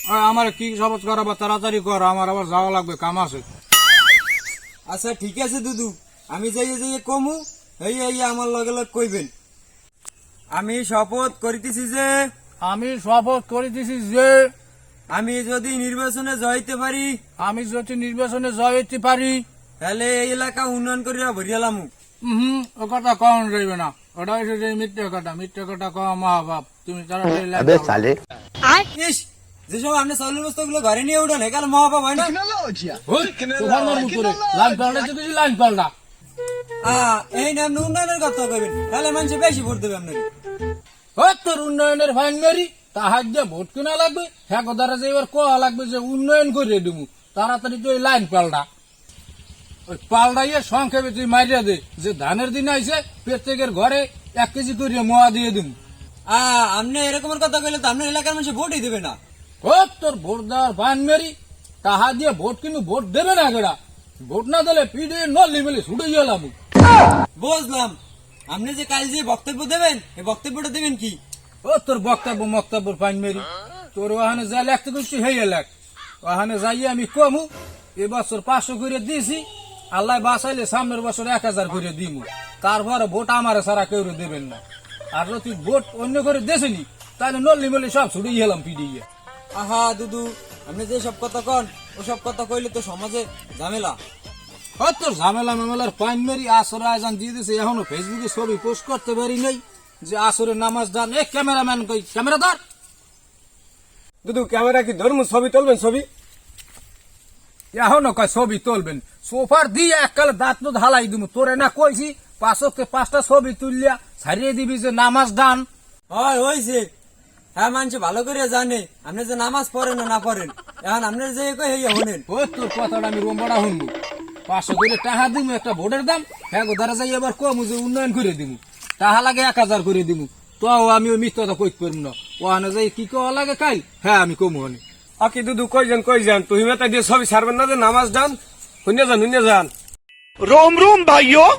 আমার কি শপথ করাবো, তাড়াতাড়ি কর, আমার আবার যাওয়া লাগবে, কাম আছে। আচ্ছা ঠিক আছে দুদু, আমি যাইয়ে কমু, এই আমার লগে লগে কইবেন। আমি শপথ করিতেছি যে আমি শপথ করিতেছি যে আমি যদি নির্বাচনে জয়তে পারি, আমি যদি নির্বাচনে জয় হইতে পারি, তাহলে এই এলাকা উন্নয়ন করিয়া ভরিয়ালাম। ও কথা কম যাইবে না, ওটা হচ্ছে যে মিথ্যে কথা কওয়া মহাভাব। তুমি তাড়াতাড়ি লাইন দাও। ইস, যেসব আপনি চাউলের বস্তা গুলো ঘরে নিয়ে উঠেন, এখানে মহাপাপ হয় না? তোফান মারমু তোরে, লাইন পাল্টা কিছু লাইন পাল্টা। এই নাম উন্নয়নের কথা কইবেন, তাহলে মানুষ বেশি ভোট দেবে আপনাকে। তোর উন্নয়নের ফাইন মারি তাহার যে ভোট কিনা লাগবে, হ্যাঁ দ্বারা যে এবার কোয়া লাগবে যে উন্নয়ন করে দেবো, তাড়াতাড়ি তুই লাইন পাল্টা। ওই পাল্টাইয়ে সংক্ষেপে তুই মারিয়া দে যে ধানের দিন আইসে প্রত্যেকের ঘরে 1 কেজি করে মোয়া দিয়ে দিব। আপনি এরকমের কথা কইলে তো আপনার এলাকার মানুষ ভোটই দেবে না। তোর ভোট দেওয়ার ফাইন মারি তাহা দিয়ে ভোট কিন্তু ভোট দেবে না গেড়া। ভোট না দিলে পিঠে নলি মেলে ছুটে গেলাম। বুঝলাম, আপনি যে কাল যে বক্তব্য দেবেন, এই বক্তব্যটা দেবেন কি? তোর বক্তব্য ফাইন মেরি তোর ওখানে যা লেখতে করছি হেয়ে লেখ। ওখানে যাইয়ে আমি কমু এবছর 500 করে দিয়েছি, আল্লাহ বাঁচাইলে সামনের বছর 1000 করে দিমু। তারপরে ভোট আমার সারা কেউ দেবেন না। আর যদি ভোট অন্য করে দেশেনি তাহলে নল্লি মল্লি সব ছুটে গেলাম পিডিয়ে। দুদু, আপনি যে সব কথা কন, ওসব কথা কইলে তো সমাজে ঝামেলা। তোর ঝামেলা মামেলার পাইন মেরি আসর আয়োজন দিয়ে দিছে, এখনো ফেসবুকে ছবি পোস্ট করতে পারি নাই যে আসরের নামাজ দান। ক্যামেরাম্যান কই, ক্যামেরা ধর। দুদু ক্যামেরা কি ধরমু, ছবি তুলবেন? ছবি এখনো কয় ছবি তুলবেন, সোফার দিয়ে এককালে দাঁত তো ঢালাই দিব। তোরে না কইছি 5টা ছবি তুললিয়া ছাড়িয়ে দিবি যে নামাজ দান। হয় হয়েছে, হ্যাঁ মানুষ ভালো করে জানে আপনি যে নামাজ পড়েন না পড়েন। এখন আপনার যে কই হইয়া হনেন। তোর কথাটা আমি রোমবাড়া শুনবো। 500 করে টাকা দিব একটা ভোটের দাম, হ্যাঁ দ্বারা যাই এবার কমু যে উন্নয়ন করে দিব, টাকা লাগে 1000 করে দিব। তো আমি ওই মিথ্যাটা কইতে পারবো না। ওখানে যাই কি কওয়া লাগে কাই, হ্যাঁ আমি কমু হনে। আকি দুদু কই যান তুই মেতা দিয়ে ছবি ছাড়বেন না যে নামাজ দান, হুইনে যান। रोम रोम भाइयों।